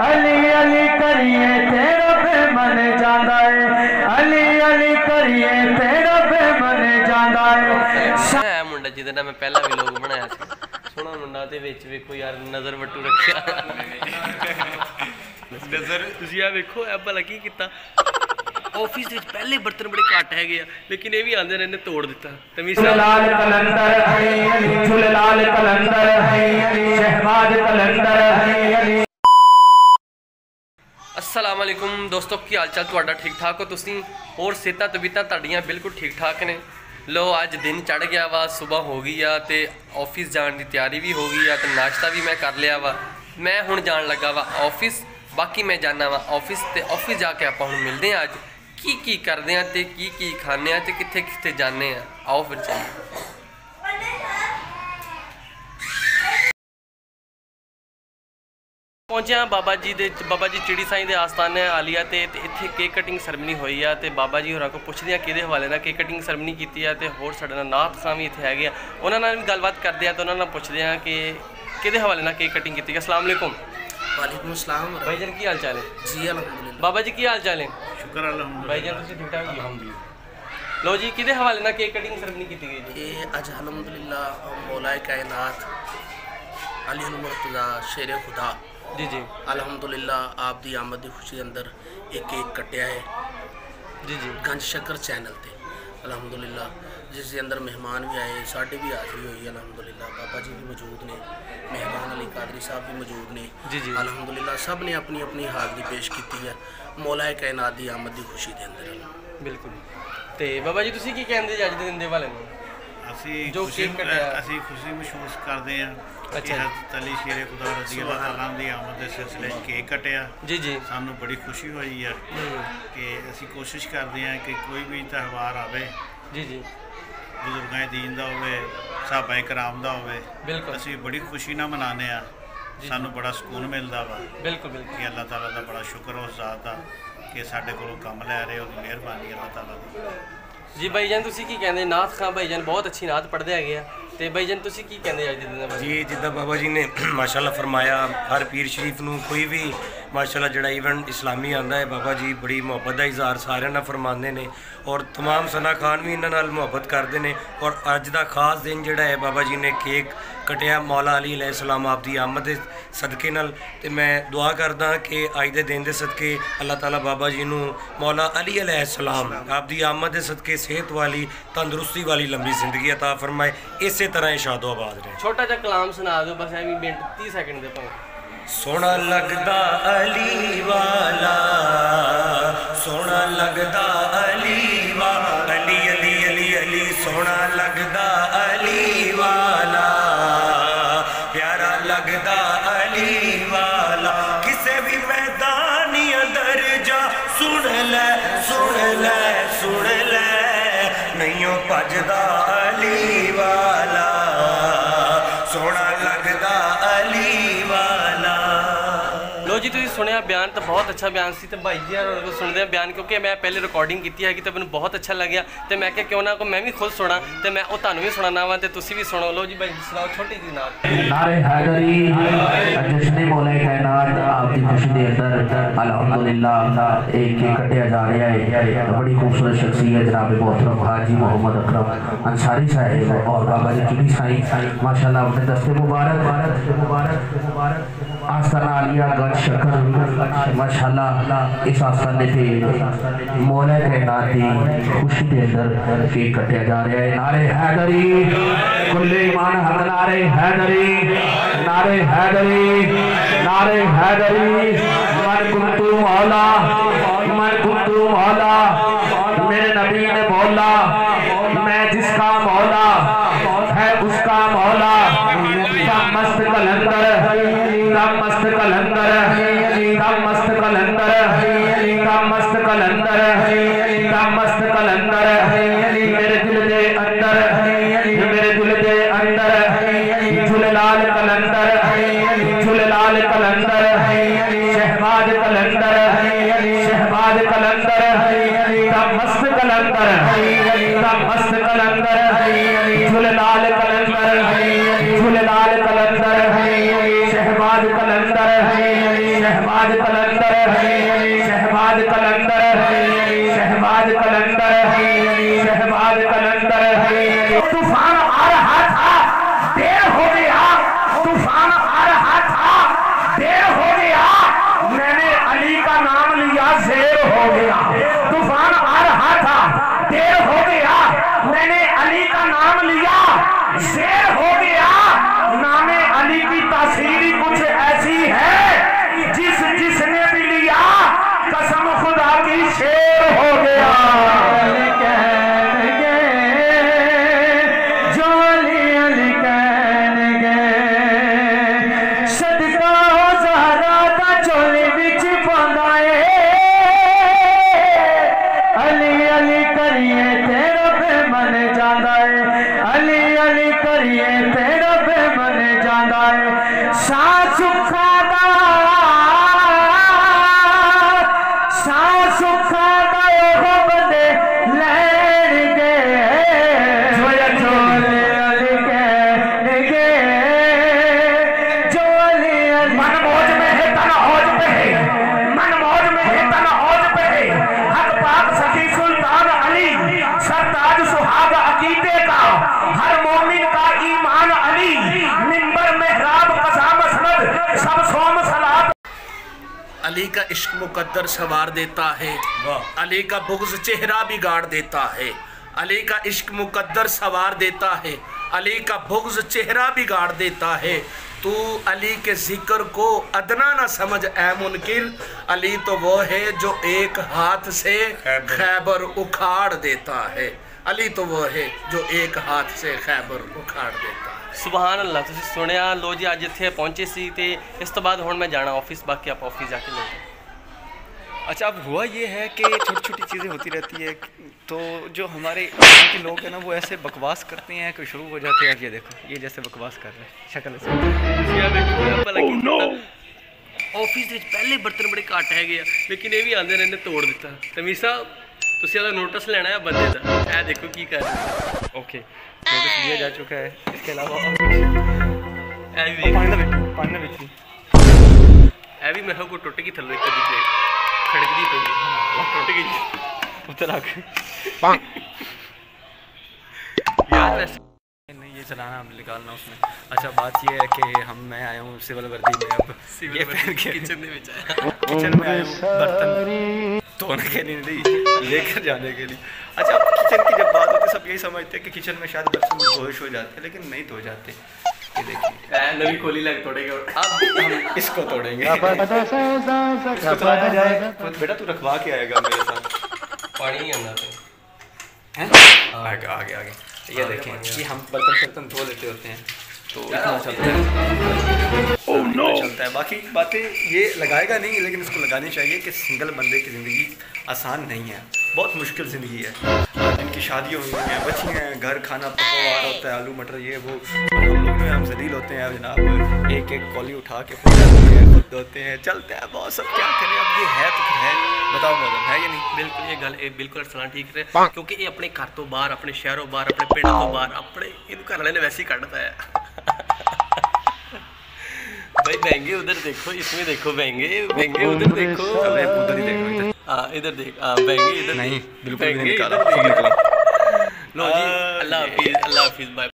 अली अली करिए तेरा पे मन जांदा है, अली अली करिए तेरा पे मन जांदा है। मुंडा जिहदे नाल मैं पहला भी लोग बनाया सी, सोहना मुंडा ते विच वेखो यार नज़र वट्टू रखिया नज़र तुसीं आ वेखो ए भला की कीता। ऑफिस विच पहले बर्तन बड़े घट है लेकिन ये भी आंदे ने तोड़ दिता। झूलेलाल कलंदर झूलेलाल कलंदर शहबाज कलंदर। अस्सलाम वालेकुम दोस्तों, की हाल चाल तुहाडा ठीक ठाक हो तुसीं और सेहतां तबीयतां तुहाडीआं बिल्कुल ठीक ठाक ने। लो अज दिन चढ़ गया वा, सुबह हो गई आ ते ऑफिस जाने की तैयारी भी हो गई आ ते नाश्ता भी मैं कर लिया वा। मैं हुण जान लगा वा ऑफिस, बाकी मैं जाना वा ऑफिस ते ऑफिस जाके आपां हुण मिलदे आ अज की करदे आ ते की खाने आ ते कित्थे कित्थे जाने आ। आओ फिर चलिए। पहुंचे बाबा जी चिड़ी साईं के आस्थाने आलिया ते इत्थे केक कटिंग सरमनी हुई है ते बाबा जी होरां को पुछदे आ किहदे हवाले नाल केक कटिंग सरमनी कीती है ते होर साडे नाल नाथ खां भी इत्थे हैगे आ, उन्हां नाल भी गलबात करदे आ ते उन्हां नाल पुछदे आ कि किहदे हवाले नाल केक कटिंग कीती है। अस्सलाम वालेकुम। वालेकुम अस्सलाम भाईजान की हाल चाल है? जी अल्हम्दुलिल्लाह। बाबा जी की हाल चाल है? शुक्र अल्हम्दुलिल्लाह। भाईजान तुसीं ठीक ठाक? अल्हम्दुलिल्लाह। लो जी किहदे हवाले नाल केक कटिंग सरमनी कीती गई जी? ये अज अल्हम्दुलिल्लाह मौलाए कायनात अली मुर्तज़ा शेर खुदा जी जी अल्हम्दुलिल्लाह आप दी आमद दी खुशी अंदर एक केक कटिया है जी जी गंज शक्कर चैनल ते अल्हम्दुलिल्लाह, जिस अंदर मेहमान भी आए, साढ़े भी हाज़री हुई अल्हम्दुलिल्लाह। बाबा जी भी मौजूद ने, मेहमान अली कादरी साहब भी मौजूद ने जी जी अल्हम्दुलिल्लाह। सब ने अपनी अपनी हाज़री पेश की है मौलाए कायनात दी आमद दी खुशी के अंदर। बिल्कुल। तो बाबा जी तुसीं की कहंदे जी अज दे दिन दे हवाले नाल? जो असी खुशी महसूस करते हैं। अच्छा हज़रत अली शेर खुदा रज़ी अल्लाह तआला दी आमद के सिलसिले केक कटिया जी जी सानू बड़ी खुशी हुई है कि असी कोशिश करते हैं कि कोई भी त्यौहार आवे जी जी बुजुर्गां दीन दा होवे, सहाबा कराम दा होवे, बिल्कुल असी बड़ी खुशी नाल मनाने आ, सानू बड़ा सुकून मिलता वा। बिल्कुल बिल्कुल कि अल्लाह ताला दा बड़ा शुक्र उस ज़ात दा कि साडे कोलों कम लै रहे, उहदी मेहरबानी अल्लाह ताला दी। जी भाईजान तुसीं की कहंदे? नाथ खां भाईजान बहुत अच्छी नात पढ़ते हैं तो भाईजान तुसीं की कहंदे अज दे दिन? जी जिद्दां बाबा जी ने माशाअल्लाह फरमाया, हर पीर शरीफ नूं कोई भी माशाअल्लाह जिहड़ा इवेंट इस्लामी आंदा है, बाबा जी बड़ी मुहब्बत का इजहार सारे नाल फरमाते हैं और तमाम सना खान भी इन्हां नाल मुहब्बत करते हैं। और अज दा खास दिन जिहड़ा है बाबा जी ने केक कटिया मौला अली अलैहिस्सलाम आप दी आमद दे सदके नाल, ते मैं दुआ करदा कि अज दे दिन दे सदके अल्लाह ताला बाबा जी नूं मौला अली अलैहिस्सलाम आप दी आमद दे सदके सेहत वाली तंदुरुस्ती वाली लंबी जिंदगी अता फरमाए, इसे तरह शादो आबाद रहे। छोटा जा कलाम सुना दो बस एवं मिनट 30 सेकंड दे पाओ। सोना लगदा अली वाला, सोना लगदा अली वाला, अली अली अली अली सोना लगदा अली वाला, प्यारा लगदा अली वाला, किसे भी मैदान अंदर जा सुन ले सुन ले सुन ले, नहीं भजदा अली वाला, सोना लगदा अली वाला। लो जी तुसीं सुनिया बयान तो बहुत अच्छा बयान सी, तो भाई जी को सुनते हैं बयान क्योंकि मैं पहले रिकॉर्डिंग की है तो मैंने बहुत अच्छा लग्या, तो मैं क्या क्यों ना को मैं भी खुद सुना तो मैं वो तुहानू भी सुनाना वा, तो तुसीं भी सुनो। लो जी भाई सुनाओ छोटी जी नात। नारे हैदरी जश्न मौला कायनात आप दी खुशी दे अंदर अल्हम्दुलिल्लाह एक केक कटिया जा रहा है। बड़ी खूबसूरत शख्सियत जनाब मोहतरम हाजी मोहम्मद अकरम अंसारी साहब और बाबा जी चिड़ी साईं माशाअल्लाह अपने दस्ते मुबारक आस्थाना आलिया गंज शक्कर माशाअल्लाह इस आस्थाने पे मौला कायनात दी खुशी दे अंदर केक कटिया जा रहा है। नारे हैदरी कुल्ले ईमान हम नारे हैदरी नारे हैदरी नारे हैदरी मन कुंतु मौला मन कुंतु मौला, मेरे नबी ने बोला मैं जिसका मौला है उसका मौला, मस्त कलंदर मस्त कलंदर मस्त कलंदर मस्त कलंदर मस्त कलंदर, मेरे दिल दे अंदर मेरे दिल दे अंदर झूलेलाल कलंदर झूलेलाल कलंदर शहबाज कलंदर शहबाज कलंदर मस्त कलंदर मस्त कलंदर झूलेलाल कलंदर झूलेलाल कलंदर शहबाज कलंदर शहबाज कलंदर शहबाज कलंदर शहबाज कलंदर शहबाज कलंदर। तूफान आ रहा था, देर हो गया, तूफान आ रहा था, देर हो गया, मैंने अली का नाम लिया, शेर हो गया। तूफान आ रहा था, देर हो गया, मैंने अली का नाम लिया, शेर हो गया। नामे अली की तासीर कुछ ऐसी है, जिसने भी लिया कसम खुदा की, शेर हो गया। अली का इश्क मुकद्दर सवार देता है, अली का बुग़्ज़ चेहरा बिगाड़ देता है। अली का इश्क मुकद्दर सवार देता है, अली का बुग़्ज़ चेहरा बिगाड़ देता है। तू अली के ज़िक्र को अदना ना समझ ऐ मुनकिर, अली तो वो है जो एक हाथ से खैबर उखाड़ देता है। अली तो वो है जो एक हाथ से खैबर उखाड़ देता है। ਸੁਭਾਨ ਅੱਲਾ। ਤੁਸੀਂ ਸੁਣਿਆ। ਲੋ ਜੀ ਅੱਜ ਇੱਥੇ ਪਹੁੰਚੇ ਸੀ ਤੇ ਇਸ ਤੋਂ ਬਾਅਦ ਹੁਣ ਮੈਂ ਜਾਣਾ ਆਫਿਸ, ਬਾਕੀ आप ऑफिस जाके ले। अच्छा, अब हुआ ये है कि छोटी छोटी चीज़ें होती रहती है, तो जो हमारे के लोग हैं ना वो ऐसे बकवास करते हैं कि शुरू हो जाते हैं। ये देखो, ये जैसे बकवास कर रहे हैं शक्ल से। ਆਫਿਸ ਦੇ ਵਿੱਚ ਪਹਿਲੇ ਬਰਤਨ ਬੜੇ ਘੱਟ ਹੈਗੇ ਆ, ਲੇਕਿਨ ਇਹ ਵੀ ਆਂਦੇ ਨੇ, ਇਹਨੇ ਤੋੜ ਦਿੱਤਾ। ਤਮੀਜ਼ ਸਾਹਿਬ ਤੁਸੀਂ ਇਹਦਾ ਨੋਟਿਸ ਲੈਣਾ ਹੈ ਬੰਦੇ ਦਾ। ਇਹ ਦੇਖੋ ਕੀ ਕਰ ਰਿਹਾ। ओके, नोटिस लिया जा चुका है। इसके अलावा और ਇਹ ਵੀ पानी में ਇਹ ਵੀ ਮੈਂ ਕਿਹਾ ਕੋਈ ਟੁੱਟ ਗਈ ਥੱਲੇ ਇੱਕ ਦੀ ਪਲੇਟ ਖੜਕਦੀ ਪਈ ਟੁੱਟ ਗਈ उतर आके ਯਾਰ ਵੈਸੇ नहीं, ये चलाना अब निकालना उसमें। अच्छा, बात ये है कि मैं आया हूँ सिविल वर्दी में। अब ये पहन के किचन ਦੇ ਵਿੱਚ ਆਇਆ। किचन में आया हूँ बर्तन धोने के लिए नहीं, लेकर जाने के लिए। अच्छा, अब किचन की जब बात होती है सब यही समझते हैं कि किचन में शायद बर्तन धोश हो जाते हैं, लेकिन नहीं धो जाते। ये देखिए, नवी खोली लग तोड़ेगा। अब हम इसको तोड़ेंगे। इसको तोड़ा जाएगा। बेटा तू रखवा के आएगा मेरे साथ। पानी ही आना हैं? आगे आगे आगे। ये देखें, ये हम बर्तन धो लेते होते हैं तो इतना चलता है। चलता है। बाकी बातें ये लगाएगा नहीं, लेकिन इसको लगानी चाहिए कि सिंगल बंदे की ज़िंदगी आसान नहीं है, बहुत मुश्किल ज़िंदगी है। जिनकी शादी हुई हैं, बच्चियाँ हैं, घर खाना पकवा होता है, आलू मटर ये वो, और हम लोग हम जलील होते हैं जनाब। एक एक कॉली उठा के खुद धोते हैं, खुद धोते हैं, चलते हैं बहुत। सब क्या करें, अब ये है तो है। बताओ मौजूद है या नहीं? बिल्कुल ये गल बिल्कुल सलाह ठीक है, क्योंकि ये अपने घर तो बाहर, अपने शहरों बाहर, अपने पिंड तो बाहर, अपने इन घर वाले ने वैसे ही कटता है। भाई महंगे उधर देखो, इसमें देखो महंगे उधर देखो, उधर ही देखो। हाँ इधर देख, हाँ महंगे इधर नहीं, बिल्कुल महंगे नहीं निकाला, इधर सब देख। निकला। लो जी, अल्लाह हाफिज़, अल्लाह हाफिज़, बाय।